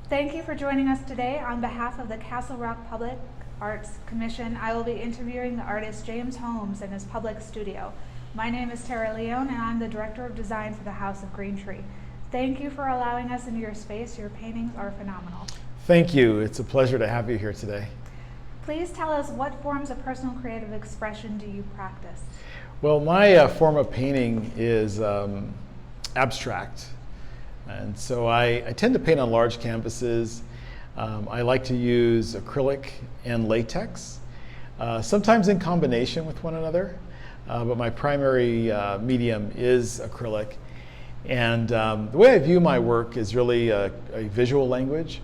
Thank you for joining us today. On behalf of the Castle Rock Public Arts Commission, I will be interviewing the artist James Holmes in his public studio. My name is Terra Leone and I'm the Director of Design for the House of Greentree. Thank you for allowing us into your space. Your paintings are phenomenal. Thank you. It's a pleasure to have you here today. Please tell us, what forms of personal creative expression do you practice? Well, my form of painting is abstract. And so I tend to paint on large canvases. I like to use acrylic and latex, sometimes in combination with one another, but my primary medium is acrylic. And the way I view my work is really a visual language.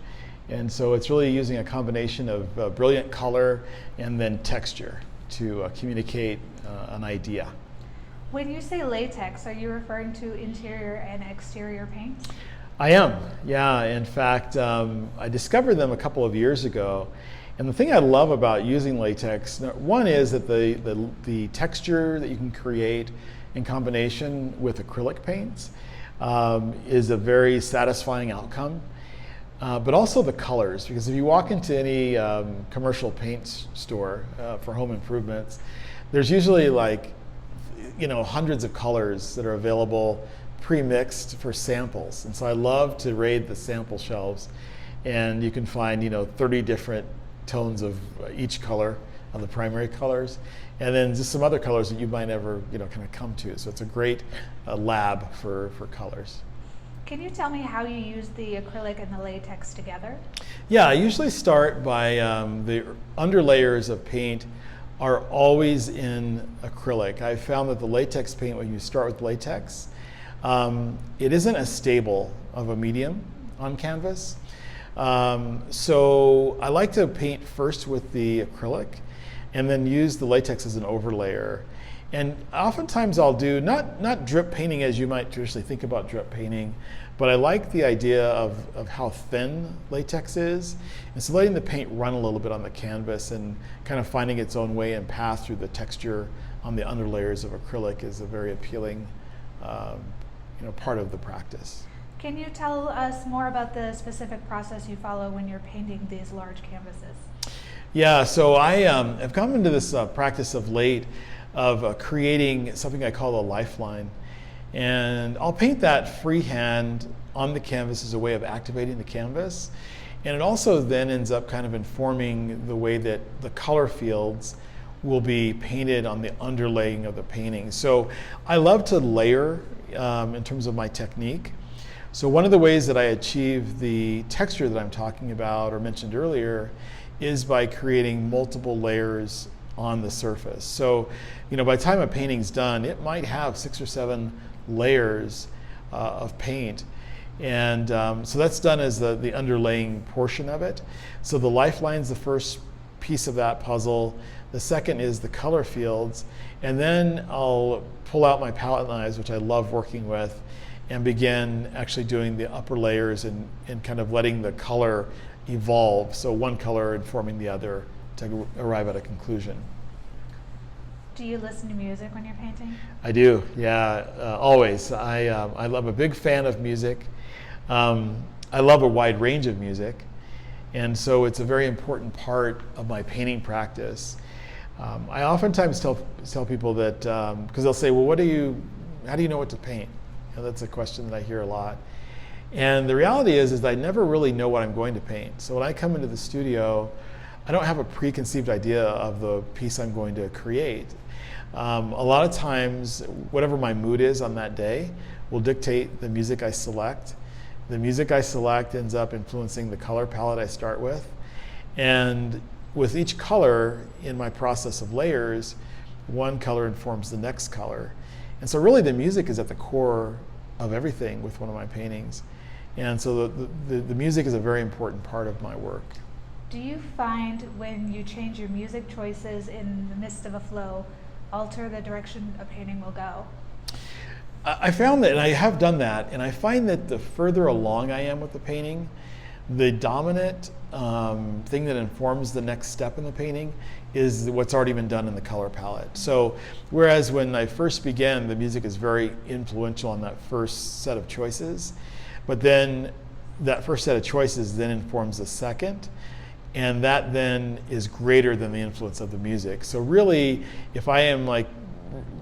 And so it's really using a combination of brilliant color and then texture to communicate an idea. When you say latex, are you referring to interior and exterior paints? I am, yeah. In fact, I discovered them a couple of years ago. And the thing I love about using latex, one is that the texture that you can create in combination with acrylic paints is a very satisfying outcome. But also the colors, because if you walk into any commercial paint store for home improvements, there's usually hundreds of colors that are available pre-mixed for samples. And so I love to raid the sample shelves, and you can find 30 different tones of each color of the primary colors, and then just some other colors that you might never kind of come to. So it's a great lab for colors. Can you tell me how you use the acrylic and the latex together? Yeah, I usually start by the underlayers of paint are always in acrylic. I've found that the latex paint, when you start with latex, it isn't as stable of a medium on canvas. So I like to paint first with the acrylic and then use the latex as an overlayer. And oftentimes I'll do not drip painting as you might traditionally think about drip painting, but I like the idea of how thin latex is. And so letting the paint run a little bit on the canvas and kind of finding its own way and path through the texture on the underlayers of acrylic is a very appealing part of the practice. Can you tell us more about the specific process you follow when you're painting these large canvases? Yeah, so I have come into this practice of late of creating something I call a lifeline. And I'll paint that freehand on the canvas as a way of activating the canvas. And it also then ends up kind of informing the way that the color fields will be painted on the underlaying of the painting. So I love to layer in terms of my technique. So one of the ways that I achieve the texture that I'm talking about or mentioned earlier is by creating multiple layers on the surface. So, by the time a painting's done, it might have 6 or 7 layers of paint. And so that's done as the underlaying portion of it. So the lifeline's the first piece of that puzzle. The second is the color fields. And then I'll pull out my palette knives, which I love working with, and begin actually doing the upper layers and kind of letting the color evolve. So one color informing the other to arrive at a conclusion. Do you listen to music when you're painting? I do, yeah, always. I'm a big fan of music. I love a wide range of music, and so it's a very important part of my painting practice. I oftentimes tell people that, because they'll say, well, how do you know what to paint? That's a question that I hear a lot. And the reality is that I never really know what I'm going to paint. So when I come into the studio, I don't have a preconceived idea of the piece I'm going to create. A lot of times, whatever my mood is on that day will dictate the music I select. The music I select ends up influencing the color palette I start with. And with each color in my process of layers, one color informs the next color. And so really the music is at the core of everything with one of my paintings. And so the music is a very important part of my work. Do you find when you change your music choices in the midst of a flow, alter the direction a painting will go? I found that, and I have done that, and I find that the further along I am with the painting, the dominant thing that informs the next step in the painting is what's already been done in the color palette. So whereas when I first began, the music is very influential on that first set of choices, but then that first set of choices then informs the second, and that then is greater than the influence of the music. So really, if I am like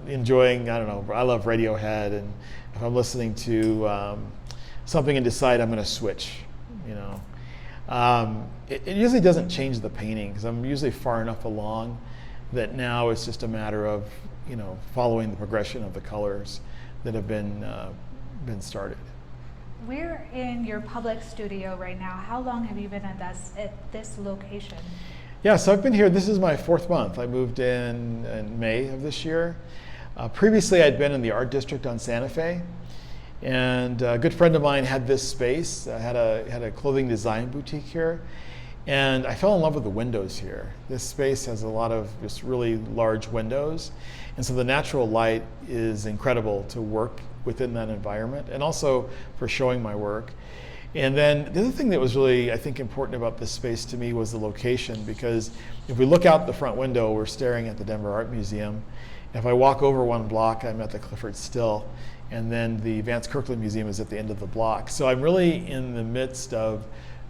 enjoying, I don't know, I love Radiohead, and if I'm listening to something and decide I'm going to switch, you know, it usually doesn't change the painting because I'm usually far enough along that now it's just a matter of, you know, following the progression of the colors that have been started. We're in your public studio right now. How long have you been at this location? Yeah, so I've been here, this is my 4th month. I moved in May of this year. Previously I'd been in the art district on Santa Fe, and a good friend of mine had this space, had a clothing design boutique here, and I fell in love with the windows here. This space has a lot of just really large windows, and so the natural light is incredible to work within that environment, and also for showing my work. And then the other thing that was really, I think, important about this space to me was the location, because if we look out the front window, we're staring at the Denver Art Museum. If I walk over 1 block, I'm at the Clifford Still, and then the Vance Kirkland Museum is at the end of the block. So I'm really in the midst of,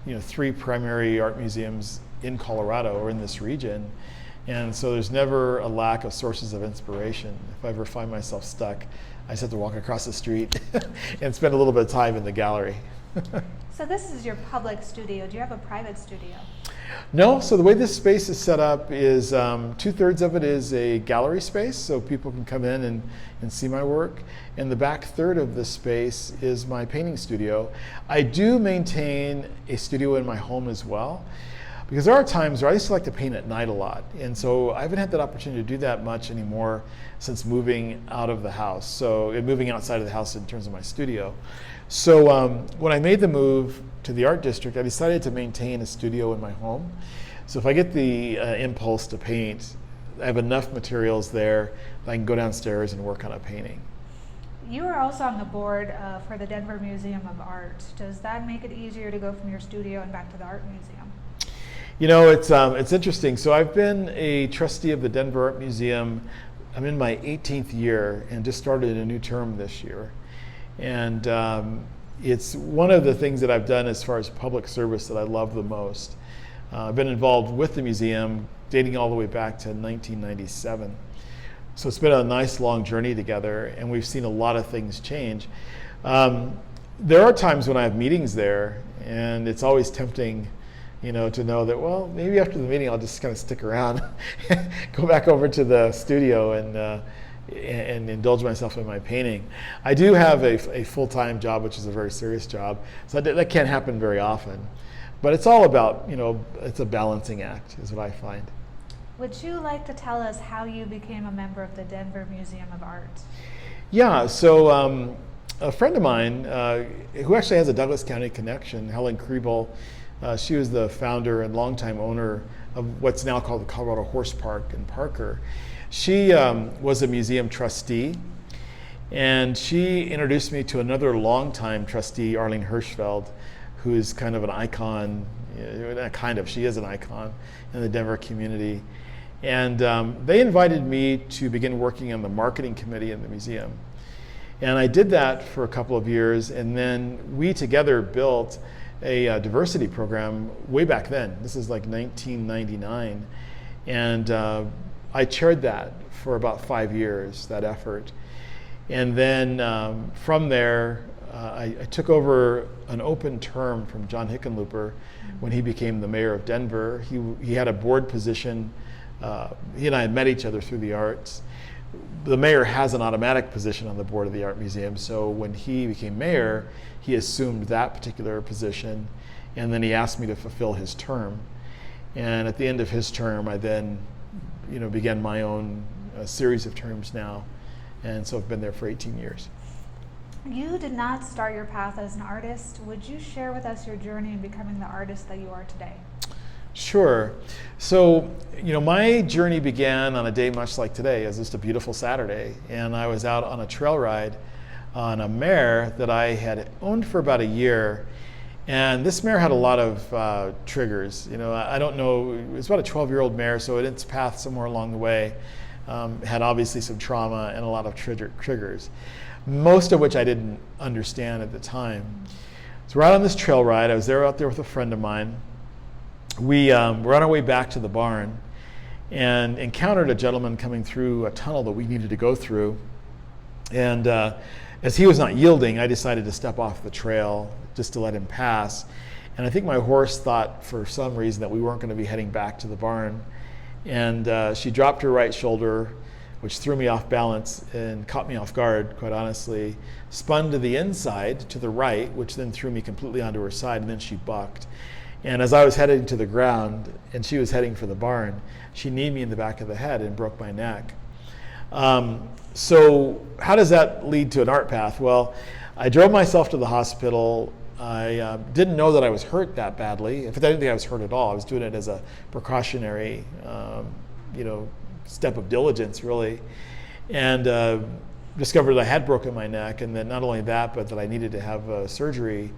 you know, 3 primary art museums in Colorado or in this region. And so there's never a lack of sources of inspiration. If I ever find myself stuck, I just have to walk across the street and spend a little bit of time in the gallery. So this is your public studio. Do you have a private studio? No, so the way this space is set up is 2/3 of it is a gallery space, so people can come in and see my work. And the back third of the space is my painting studio. I do maintain a studio in my home as well, because there are times where I used to like to paint at night a lot. And so I haven't had that opportunity to do that much anymore since moving out of the house. So moving outside of the house in terms of my studio. So when I made the move to the art district, I decided to maintain a studio in my home. So if I get the impulse to paint, I have enough materials there that I can go downstairs and work on a painting. You are also on the board for the Denver Museum of Art. Does that make it easier to go from your studio and back to the art museum? You know, it's interesting. So I've been a trustee of the Denver Art Museum. I'm in my 18th year and just started a new term this year. And it's one of the things that I've done as far as public service that I love the most. I've been involved with the museum dating all the way back to 1997. So it's been a nice long journey together, and we've seen a lot of things change. There are times when I have meetings there, and it's always tempting, you know, to know that, well, maybe after the meeting I'll just kind of stick around, go back over to the studio and indulge myself in my painting. I do have a full-time job, which is a very serious job, so that can't happen very often. But it's all about, you know, it's a balancing act, is what I find. Would you like to tell us how you became a member of the Denver Museum of Art? Yeah, so a friend of mine who actually has a Douglas County connection, Helen Kriebel, she was the founder and longtime owner of what's now called the Colorado Horse Park in Parker. She was a museum trustee, and she introduced me to another longtime trustee, Arlene Hirschfeld, who is kind of an icon, she is an icon in the Denver community. And they invited me to begin working on the marketing committee in the museum. And I did that for a couple of years, and then we together built a diversity program way back then. This is like 1999. And I chaired that for about 5 years, that effort. And then from there, I took over an open term from John Hickenlooper when he became the mayor of Denver. He had a board position. He and I had met each other through the arts. The mayor has an automatic position on the board of the Art Museum, so when he became mayor, he assumed that particular position, and then he asked me to fulfill his term. And at the end of his term, I then, you know, began my own series of terms now, and so I've been there for 18 years. You did not start your path as an artist. Would you share with us your journey in becoming the artist that you are today? Sure. So, you know, my journey began on a day much like today. It was just a beautiful Saturday, and I was out on a trail ride on a mare that I had owned for about a year. And this mare had a lot of triggers. You know, I don't know, it was about a 12-year-old mare, so in its path somewhere along the way, had obviously some trauma and a lot of triggers, most of which I didn't understand at the time. So we're out on this trail ride. I was out there with a friend of mine. We were on our way back to the barn and encountered a gentleman coming through a tunnel that we needed to go through. And as he was not yielding, I decided to step off the trail just to let him pass. And I think my horse thought for some reason that we weren't going to be heading back to the barn. And she dropped her right shoulder, which threw me off balance and caught me off guard, quite honestly, spun to the inside, to the right, which then threw me completely onto her side, and then she bucked. And as I was heading to the ground, and she was heading for the barn, she kneed me in the back of the head and broke my neck. So how does that lead to an art path? Well, I drove myself to the hospital. I didn't know that I was hurt that badly. In fact, I didn't think I was hurt at all. I was doing it as a precautionary, step of diligence, really. And discovered that I had broken my neck, and that not only that, but that I needed to have surgery,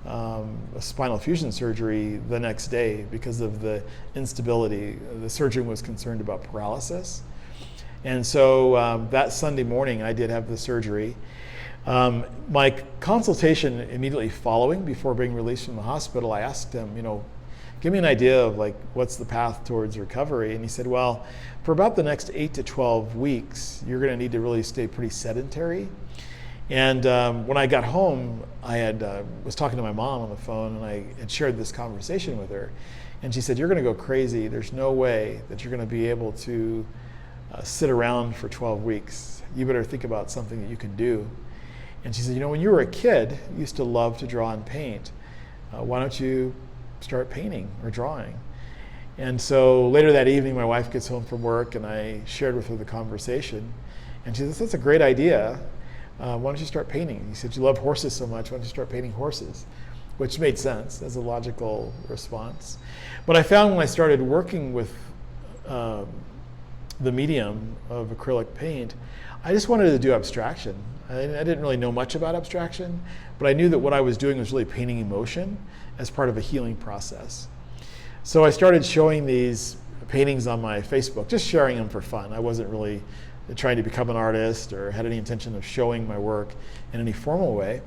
a spinal fusion surgery the next day because of the instability. The surgeon was concerned about paralysis. And so that Sunday morning, I did have the surgery. My consultation immediately following, before being released from the hospital, I asked him, give me an idea of what's the path towards recovery. And he said, well, for about the next 8 to 12 weeks, you're going to need to really stay pretty sedentary. And when I got home, I was talking to my mom on the phone, and I had shared this conversation with her. And she said, you're going to go crazy. There's no way that you're going to be able to sit around for 12 weeks. You better think about something that you can do. And she said, when you were a kid, you used to love to draw and paint. Why don't you start painting or drawing? And so later that evening, my wife gets home from work, and I shared with her the conversation. And she says, that's a great idea. Why don't you start painting? He said, you love horses so much, why don't you start painting horses? Which made sense as a logical response. But I found when I started working with the medium of acrylic paint, I just wanted to do abstraction. I didn't really know much about abstraction, but I knew that what I was doing was really painting emotion as part of a healing process. So I started showing these paintings on my Facebook, just sharing them for fun. I wasn't really trying to become an artist or had any intention of showing my work in any formal way.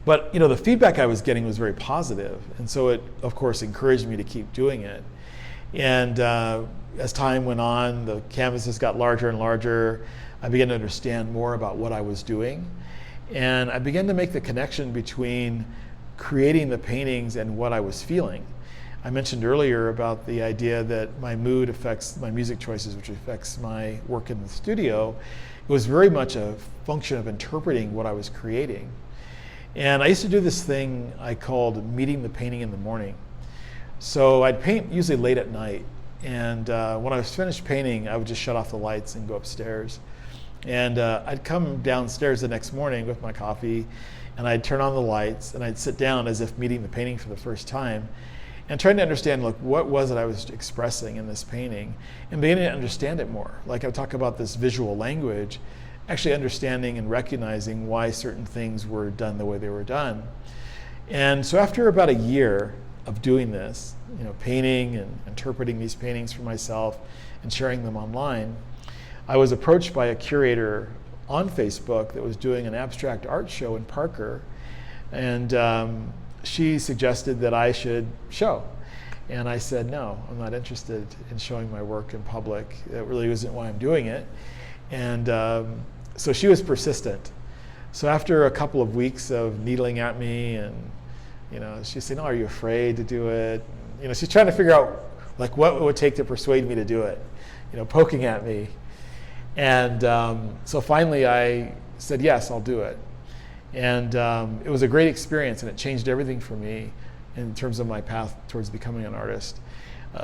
But the feedback I was getting was very positive, and so it, of course, encouraged me to keep doing it. And as time went on, the canvases got larger and larger. I began to understand more about what I was doing, and I began to make the connection between creating the paintings and what I was feeling. I mentioned earlier about the idea that my mood affects my music choices, which affects my work in the studio. It was very much a function of interpreting what I was creating. And I used to do this thing I called meeting the painting in the morning. So I'd paint usually late at night, and when I was finished painting, I would just shut off the lights and go upstairs. And I'd come downstairs the next morning with my coffee, and I'd turn on the lights, and I'd sit down as if meeting the painting for the first time, and trying to understand what was it I was expressing in this painting, and beginning to understand it more. Like I talk about this visual language, actually understanding and recognizing why certain things were done the way they were done. And so after about a year of doing this, painting and interpreting these paintings for myself and sharing them online, I was approached by a curator on Facebook that was doing an abstract art show in Parker, and she suggested that I should show. And I said, no, I'm not interested in showing my work in public. That really isn't why I'm doing it. And so she was persistent. So after a couple of weeks of needling at me, and she said, no, are you afraid to do it? She's trying to figure out what it would take to persuade me to do it, poking at me. And so finally I said, yes, I'll do it. And it was a great experience, and it changed everything for me in terms of my path towards becoming an artist.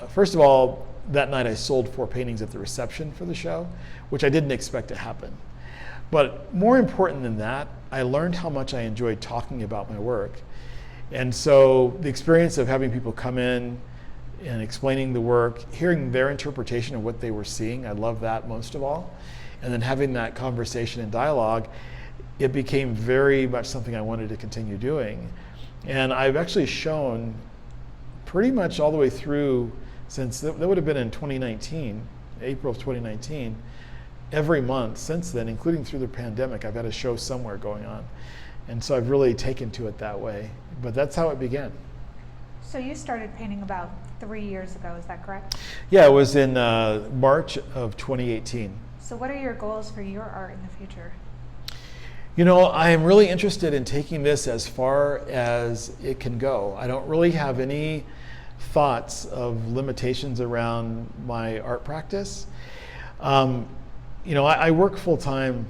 First of all, that night I sold 4 paintings at the reception for the show, which I didn't expect to happen. But more important than that, I learned how much I enjoyed talking about my work. And so the experience of having people come in and explaining the work, hearing their interpretation of what they were seeing, I love that most of all. And then having that conversation and dialogue, it became very much something I wanted to continue doing. And I've actually shown pretty much all the way through since, that would have been in 2019, April of 2019, every month since then, including through the pandemic, I've had a show somewhere going on. And so I've really taken to it that way. But that's how it began. So you started painting about 3 years ago, is that correct? Yeah, it was in March of 2018. So what are your goals for your art in the future? You know, I am really interested in taking this as far as it can go. I don't really have any thoughts of limitations around my art practice. You know, I work full-time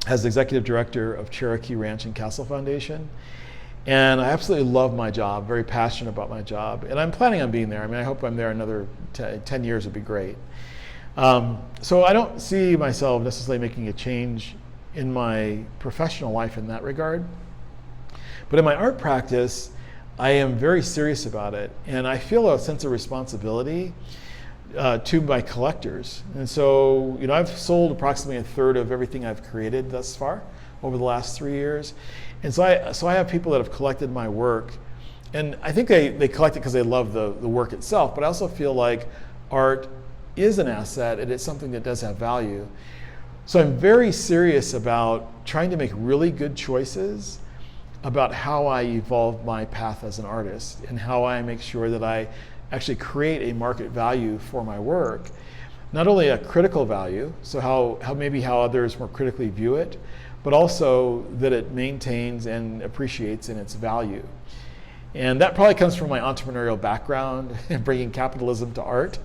as executive director of Cherokee Ranch and Castle Foundation, and I absolutely love my job, very passionate about my job, and I'm planning on being there. I mean, I hope I'm there another 10 years would be great. So I don't see myself necessarily making a change in my professional life in that regard. But in my art practice, I am very serious about it, and I feel a sense of responsibility to my collectors. And so, you know, I've sold approximately a third of everything I've created thus far over the last 3 years. And so I have people that have collected my work, and I think they collect it because they love the work itself, but I also feel like art is an asset and it's something that does have value. So I'm very serious about trying to make really good choices about how I evolve my path as an artist and how I make sure that I actually create a market value for my work. Not only a critical value, so how others more critically view it, but also that it maintains and appreciates in its value. And that probably comes from my entrepreneurial background and bringing capitalism to art,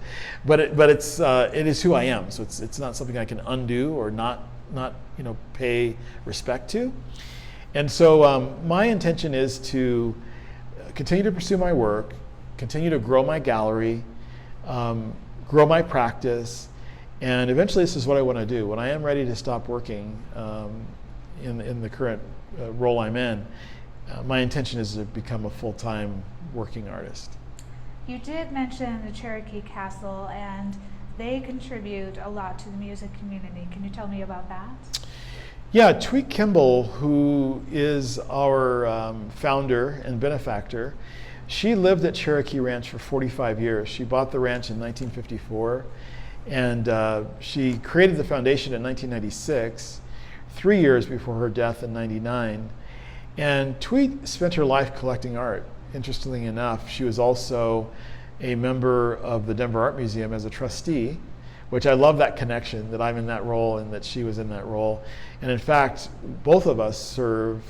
but it is who I am. So it's not something I can undo or not pay respect to. And so my intention is to continue to pursue my work, continue to grow my gallery, grow my practice, and eventually this is what I want to do. When I am ready to stop working in the current role I'm in, my intention is to become a full-time working artist. You did mention the Cherokee Castle, and they contribute a lot to the music community. Can you tell me about that? Yeah, Tweet Kimball, who is our founder and benefactor, she lived at Cherokee Ranch for 45 years. She bought the ranch in 1954, and she created the foundation in 1996, 3 years before her death in 99. And Tweet spent her life collecting art. Interestingly enough, she was also a member of the Denver Art Museum as a trustee, which I love that connection, that I'm in that role and that she was in that role. And in fact, both of us serve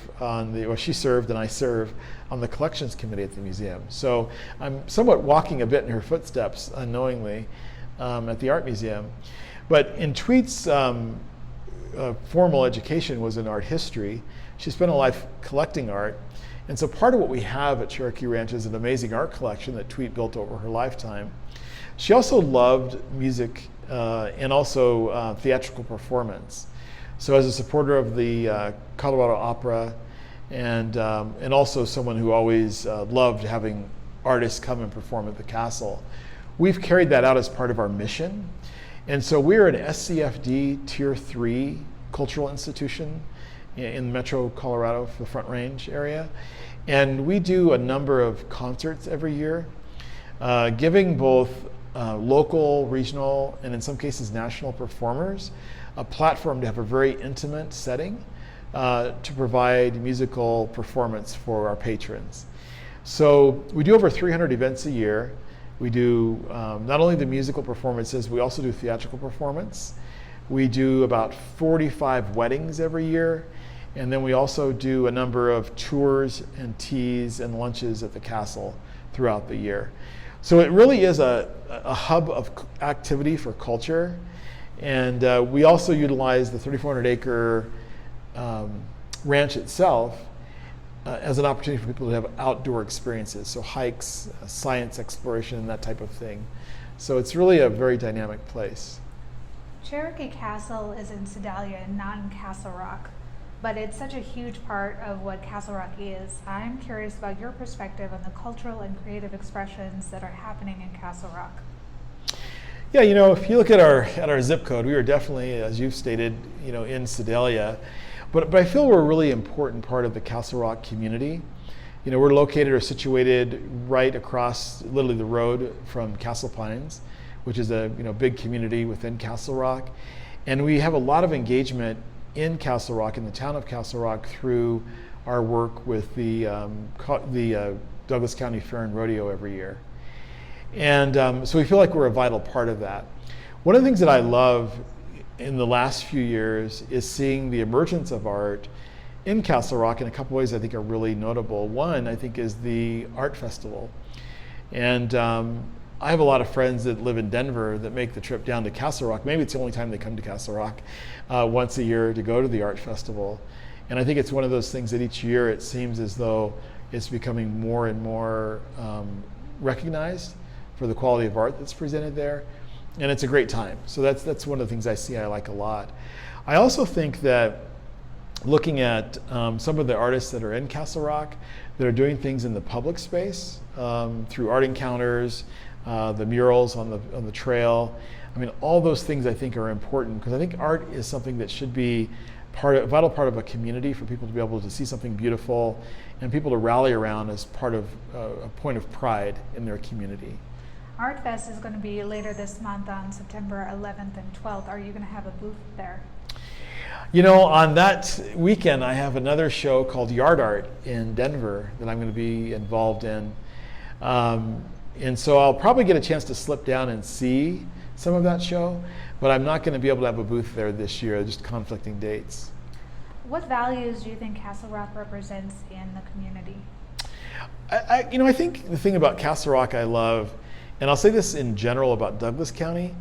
she served and I serve on the collections committee at the museum. So I'm somewhat walking a bit in her footsteps unknowingly at the art museum. But in Tweet's formal education was in art history. She spent her life collecting art. And so part of what we have at Cherokee Ranch is an amazing art collection that Tweet built over her lifetime. She also loved music and also theatrical performance. So as a supporter of the Colorado Opera and also someone who always loved having artists come and perform at the castle, we've carried that out as part of our mission. And so we're an SCFD Tier 3 cultural institution in Metro Colorado, the Front Range area. And we do a number of concerts every year, giving both local, regional, and in some cases national performers a platform to have a very intimate setting to provide musical performance for our patrons. So we do over 300 events a year. We do not only the musical performances, we also do theatrical performance. We do about 45 weddings every year. And then we also do a number of tours and teas and lunches at the castle throughout the year. So it really is a hub of activity for culture. And we also utilize the 3,400 acre ranch itself as an opportunity for people to have outdoor experiences. So hikes, science exploration, that type of thing. So it's really a very dynamic place. Cherokee Castle is in Sedalia and not in Castle Rock, but it's such a huge part of what Castle Rock is. I'm curious about your perspective on the cultural and creative expressions that are happening in Castle Rock. Yeah, you know, if you look at our zip code, we are definitely, as you've stated, you know, in Sedalia, but I feel we're a really important part of the Castle Rock community. You know, we're located or situated right across literally the road from Castle Pines, which is a big community within Castle Rock, and we have a lot of engagement in Castle Rock, in the town of Castle Rock, through our work with the Douglas County Fair and Rodeo every year. And so we feel like we're a vital part of that. One of the things that I love in the last few years is seeing the emergence of art in Castle Rock in a couple ways I think are really notable. One, I think, is the art festival. And I have a lot of friends that live in Denver that make the trip down to Castle Rock. Maybe it's the only time they come to Castle Rock once a year to go to the art festival. And I think it's one of those things that each year it seems as though it's becoming more and more recognized for the quality of art that's presented there. And it's a great time. So that's one of the things I like a lot. I also think that looking at some of the artists that are in Castle Rock that are doing things in the public space through art encounters, the murals on the trail. I mean, all those things I think are important because I think art is something that should be a vital part of a community for people to be able to see something beautiful and people to rally around as part of a point of pride in their community. Art Fest is going to be later this month on September 11th and 12th. Are you going to have a booth there? You know, on that weekend, I have another show called Yard Art in Denver that I'm going to be involved in. And so I'll probably get a chance to slip down and see some of that show, but I'm not going to be able to have a booth there this year, just conflicting dates. What values do you think Castle Rock represents in the community? I think the thing about Castle Rock I love, and I'll say this in general about Douglas County,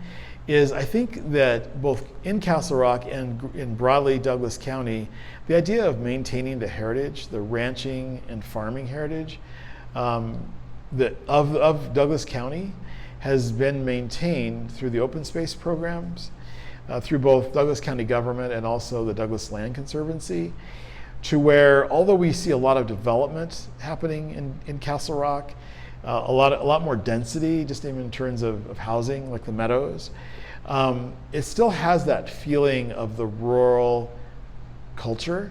is I think that both in Castle Rock and in broadly Douglas County, the idea of maintaining the heritage, the ranching and farming heritage of Douglas County has been maintained through the open space programs, through both Douglas County government and also the Douglas Land Conservancy, to where although we see a lot of development happening in Castle Rock, a lot more density, just even in terms of housing, like the meadows. It still has that feeling of the rural culture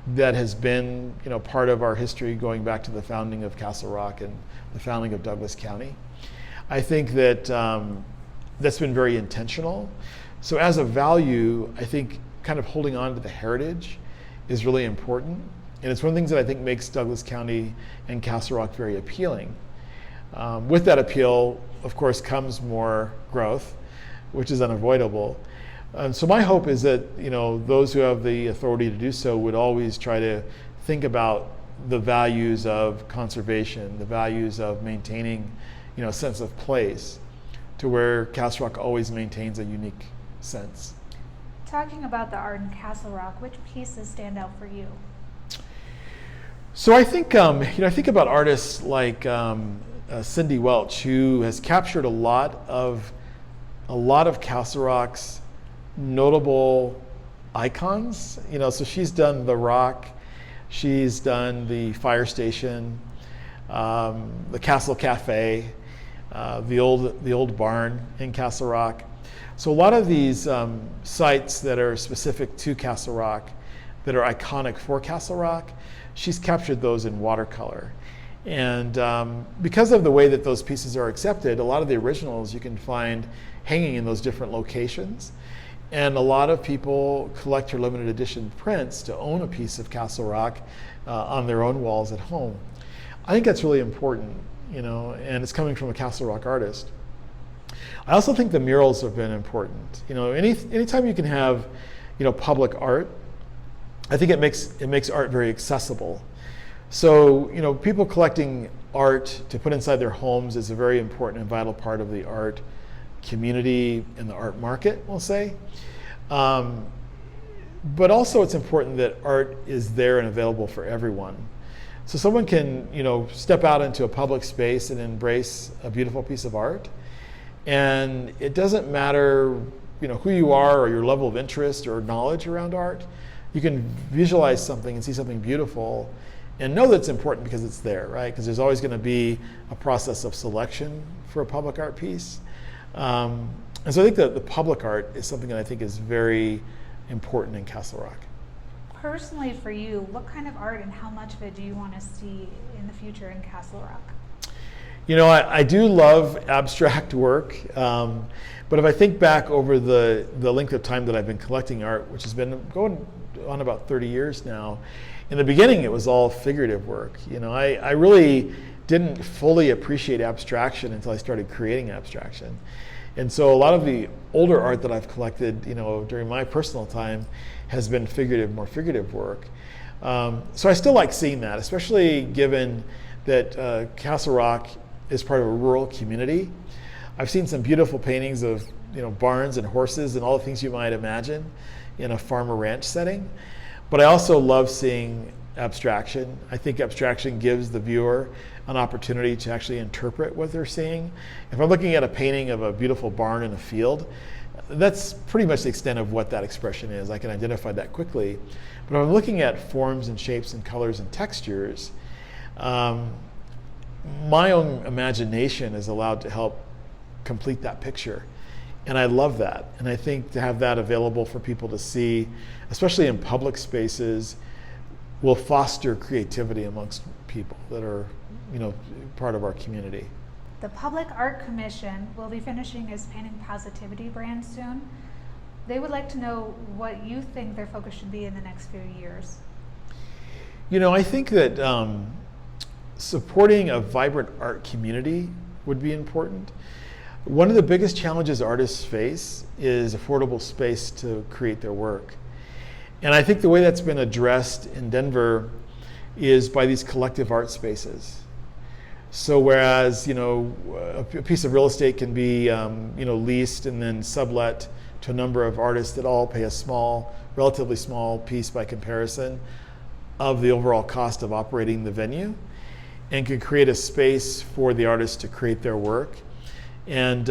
that has been, part of our history going back to the founding of Castle Rock and the founding of Douglas County. I think that that's been very intentional. So as a value, I think kind of holding on to the heritage is really important. And it's one of the things that I think makes Douglas County and Castle Rock very appealing. With that appeal, of course, comes more growth, which is unavoidable. So my hope is that those who have the authority to do so would always try to think about the values of conservation, the values of maintaining, a sense of place, to where Castle Rock always maintains a unique sense. Talking about the art in Castle Rock, which pieces stand out for you? So I think I think about artists like Cindy Welch, who has captured a lot of Castle Rock's notable icons. So she's done the Rock, she's done the fire station, the Castle Cafe, the old barn in Castle Rock. So a lot of these sites that are specific to Castle Rock, that are iconic for Castle Rock, she's captured those in watercolor. And because of the way that those pieces are accepted, a lot of the originals you can find hanging in those different locations. And a lot of people collect her limited edition prints to own a piece of Castle Rock on their own walls at home. I think that's really important, and it's coming from a Castle Rock artist. I also think the murals have been important. Anytime you can have, public art, I think it makes art very accessible. So, people collecting art to put inside their homes is a very important and vital part of the art community and the art market, we'll say. But also it's important that art is there and available for everyone. So someone can, step out into a public space and embrace a beautiful piece of art. And it doesn't matter, who you are or your level of interest or knowledge around art. You can visualize something and see something beautiful and know that it's important because it's there, right? Because there's always going to be a process of selection for a public art piece. And so I think that the public art is something that I think is very important in Castle Rock. Personally for you, what kind of art and how much of it do you want to see in the future in Castle Rock? I do love abstract work, but if I think back over the length of time that I've been collecting art, which has been going on about 30 years now, In the beginning, it was all figurative work. I really didn't fully appreciate abstraction until I started creating abstraction. And so a lot of the older art that I've collected, during my personal time has been more figurative work. So I still like seeing that, especially given that Castle Rock is part of a rural community. I've seen some beautiful paintings of barns and horses and all the things you might imagine in a farm or ranch setting. But I also love seeing abstraction. I think abstraction gives the viewer an opportunity to actually interpret what they're seeing. If I'm looking at a painting of a beautiful barn in a field, that's pretty much the extent of what that expression is. I can identify that quickly. But if I'm looking at forms and shapes and colors and textures, my own imagination is allowed to help complete that picture. And I love that. And I think to have that available for people to see, especially in public spaces, will foster creativity amongst people that are, part of our community. The Public Art Commission will be finishing its Painting Positivity brand soon. They would like to know what you think their focus should be in the next few years. I think that supporting a vibrant art community would be important. One of the biggest challenges artists face is affordable space to create their work. And I think the way that's been addressed in Denver is by these collective art spaces. So whereas, a piece of real estate can be, leased and then sublet to a number of artists that all pay a relatively small piece by comparison of the overall cost of operating the venue, and can create a space for the artists to create their work. And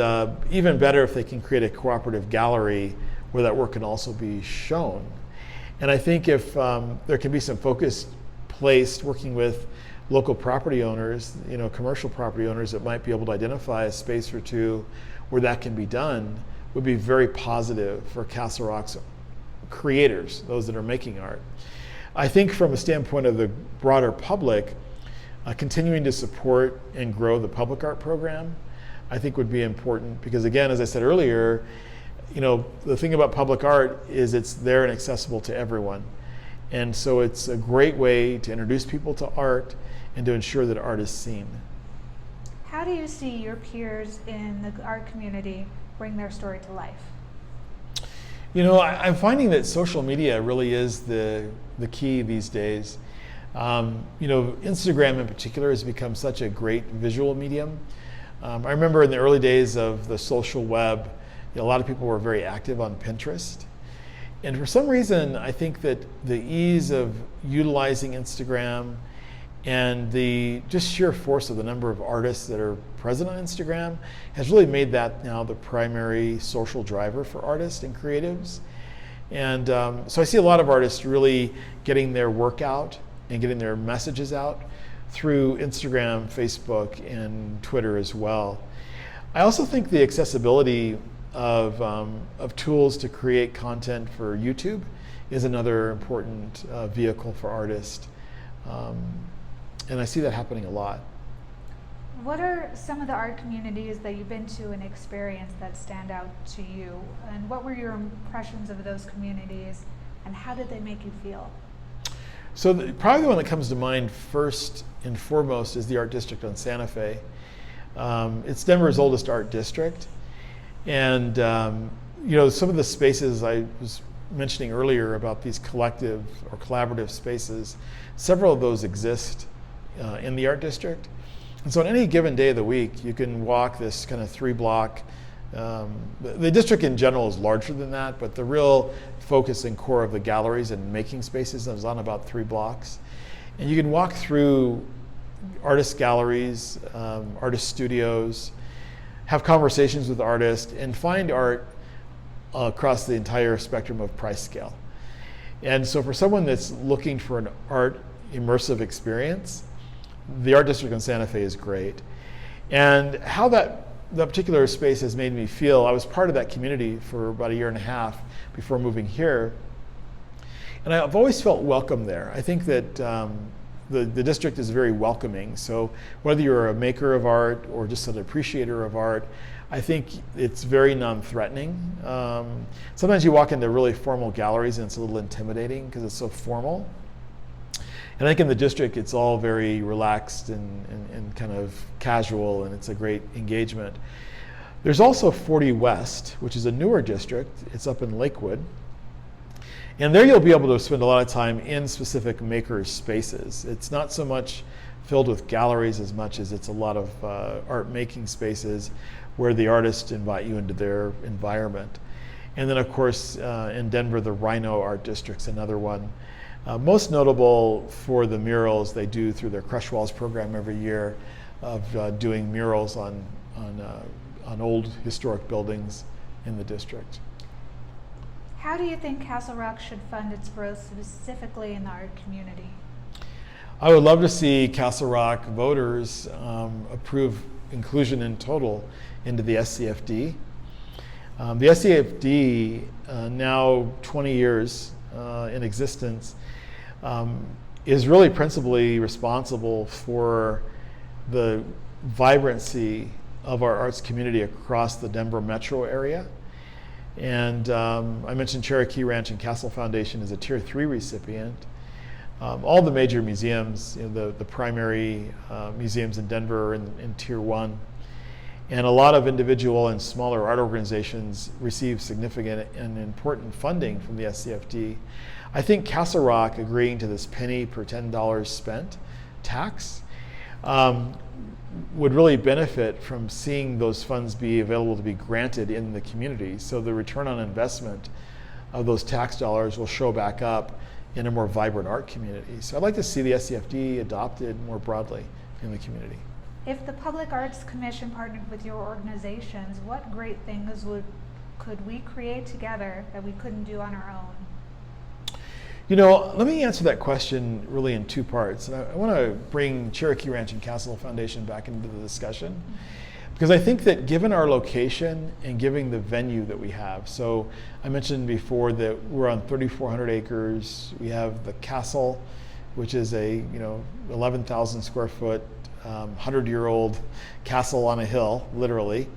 even better if they can create a cooperative gallery where that work can also be shown. And I think if there can be some focus placed working with local property owners, commercial property owners that might be able to identify a space or two where that can be done, would be very positive for Castle Rock's creators, those that are making art. I think from a standpoint of the broader public, continuing to support and grow the public art program, I think would be important because, again, as I said earlier, the thing about public art is it's there and accessible to everyone. And so it's a great way to introduce people to art and to ensure that art is seen. How do you see your peers in the art community bring their story to life? I'm finding that social media really is the key these days. Instagram in particular has become such a great visual medium. I remember in the early days of the social web, a lot of people were very active on Pinterest. And for some reason, I think that the ease of utilizing Instagram and the just sheer force of the number of artists that are present on Instagram has really made that now the primary social driver for artists and creatives. And so I see a lot of artists really getting their work out and getting their messages out through Instagram, Facebook, and Twitter as well. I also think the accessibility of tools to create content for YouTube is another important vehicle for artists. And I see that happening a lot. What are some of the art communities that you've been to and experienced that stand out to you? And what were your impressions of those communities and how did they make you feel? So probably the one that comes to mind first and foremost is the Art District on Santa Fe. It's Denver's oldest art district. And some of the spaces I was mentioning earlier about these collective or collaborative spaces, several of those exist in the art district. And so on any given day of the week, you can walk this kind of 3-block, the district in general is larger than that, but the real focus and core of the galleries and making spaces is on about 3 blocks. And you can walk through artist galleries, artist studios, have conversations with artists, and find art across the entire spectrum of price scale. And so for someone that's looking for an art immersive experience, the Art District in Santa Fe is great. And how that particular space has made me feel, I was part of that community for about 1.5 years before moving here. And I've always felt welcome there. I think that the district is very welcoming. So whether you're a maker of art or just an appreciator of art, I think it's very non-threatening. Sometimes you walk into really formal galleries and it's a little intimidating because it's so formal. And I think in the district, it's all very relaxed and kind of casual, and it's a great engagement. There's also 40 West, which is a newer district. It's up in Lakewood. And there you'll be able to spend a lot of time in specific maker spaces. It's not so much filled with galleries as much as it's a lot of art making spaces where the artists invite you into their environment. And then of course in Denver, the Rhino Art District's another one. Most notable for the murals they do through their Crush Walls program every year of doing murals on old historic buildings in the district. How do you think Castle Rock should fund its growth specifically in the art community? I would love to see Castle Rock voters approve inclusion in total into the SCFD. The SCFD, now 20 years in existence, is really principally responsible for the vibrancy of our arts community across the Denver metro area. And I mentioned Cherokee Ranch and Castle Foundation is a Tier 3 recipient. All the major museums, the primary museums in Denver are in Tier 1. And a lot of individual and smaller art organizations receive significant and important funding from the SCFD. I think Castle Rock agreeing to this penny per $10 spent tax would really benefit from seeing those funds be available to be granted in the community. So the return on investment of those tax dollars will show back up in a more vibrant art community. So I'd like to see the SCFD adopted more broadly in the community. If the Public Arts Commission partnered with your organizations, what great things could we create together that we couldn't do on our own? Let me answer that question really in two parts. And I want to bring Cherokee Ranch and Castle Foundation back into the discussion, because I think that given our location and given the venue that we have, so I mentioned before that we're on 3,400 acres. We have the castle, which is a 11,000 square foot, 100-year-old castle on a hill, literally,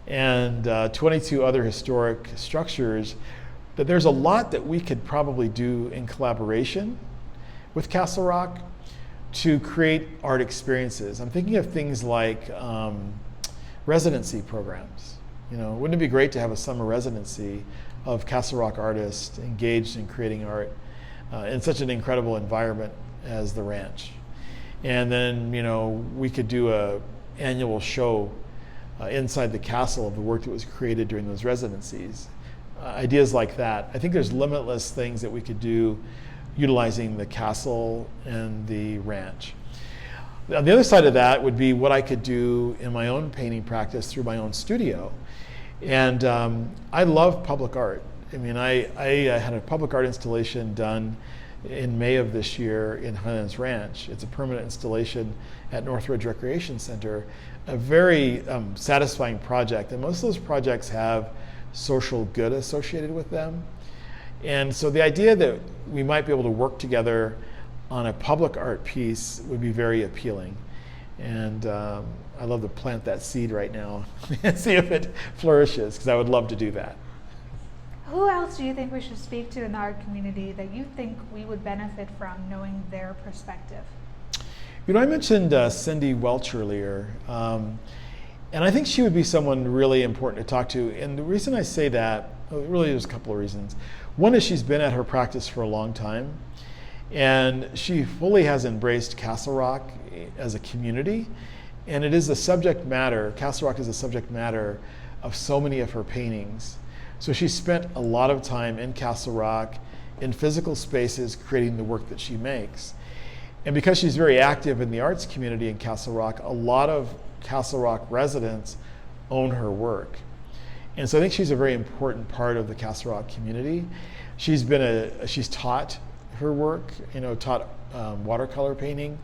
and 22 other historic structures. That there's a lot that we could probably do in collaboration with Castle Rock to create art experiences. I'm thinking of things like residency programs. Wouldn't it be great to have a summer residency of Castle Rock artists engaged in creating art in such an incredible environment as the ranch? And then, we could do an annual show inside the castle of the work that was created during those residencies. Ideas like that. I think there's limitless things that we could do utilizing the castle and the ranch. On the other side of that would be what I could do in my own painting practice through my own studio. And I love public art. I had a public art installation done in May of this year in Highlands Ranch. It's a permanent installation at Northridge Recreation Center. A very satisfying project. And most of those projects have social good associated with them. And so the idea that we might be able to work together on a public art piece would be very appealing. And I'd love to plant that seed right now and see if it flourishes, because I would love to do that. Who else do you think we should speak to in the art community that you think we would benefit from knowing their perspective? I mentioned Cindy Welch earlier. And I think she would be someone really important to talk to. And the reason I say that, really there's a couple of reasons. One is she's been at her practice for a long time, and she fully has embraced Castle Rock as a community. And it is a subject matter, Castle Rock is a subject matter of so many of her paintings. So she spent a lot of time in Castle Rock, in physical spaces, creating the work that she makes. And because she's very active in the arts community in Castle Rock, a lot of Castle Rock residents own her work. And so I think she's a very important part of the Castle Rock community. She's taught her work, taught watercolor painting.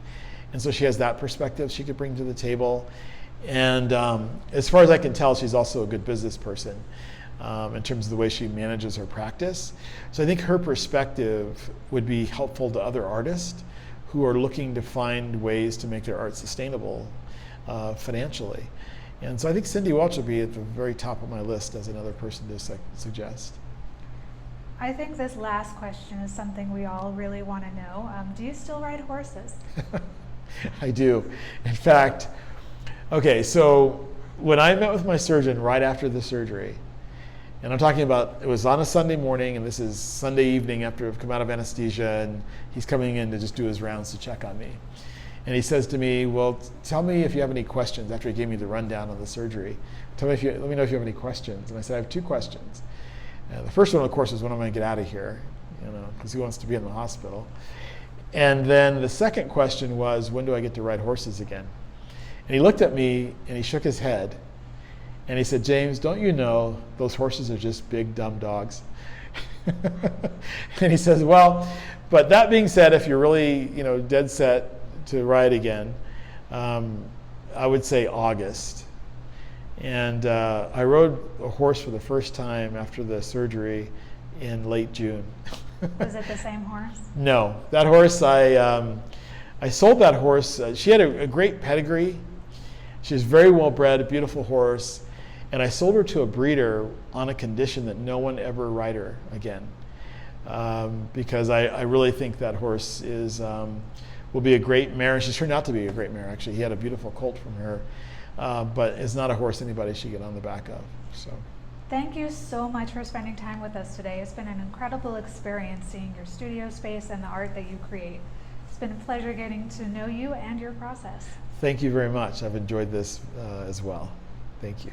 And so she has that perspective she could bring to the table. And as far as I can tell, she's also a good business person in terms of the way she manages her practice. So I think her perspective would be helpful to other artists who are looking to find ways to make their art sustainable financially. And so I think Cindy Welch will be at the very top of my list as another person to suggest. I think this last question is something we all really want to know. Do you still ride horses? I do. In fact, okay, so when I met with my surgeon right after the surgery, and I'm talking about, it was on a Sunday morning, and this is Sunday evening after I've come out of anesthesia, and he's coming in to just do his rounds to check on me. And he says to me, well, tell me if you have any questions, after he gave me the rundown of the surgery. Let me know if you have any questions. And I said, I have 2 questions. The first one, of course, is when I'm going to get out of here, because who wants to be in the hospital? And then the second question was, when do I get to ride horses again? And he looked at me, and he shook his head, and he said, James, don't you know those horses are just big, dumb dogs? And he says, well, but that being said, if you're really, dead set to ride again, I would say August. And I rode a horse for the first time after the surgery in late June. Was it the same horse? No, that horse, I sold that horse. She had a great pedigree. She was very well bred, a beautiful horse. And I sold her to a breeder on a condition that no one ever ride her again. Because I really think that horse will be a great mare. And she's turned out to be a great mare, actually. He had a beautiful colt from her. But it's not a horse anybody should get on the back of. So. Thank you so much for spending time with us today. It's been an incredible experience seeing your studio space and the art that you create. It's been a pleasure getting to know you and your process. Thank you very much. I've enjoyed this as well. Thank you.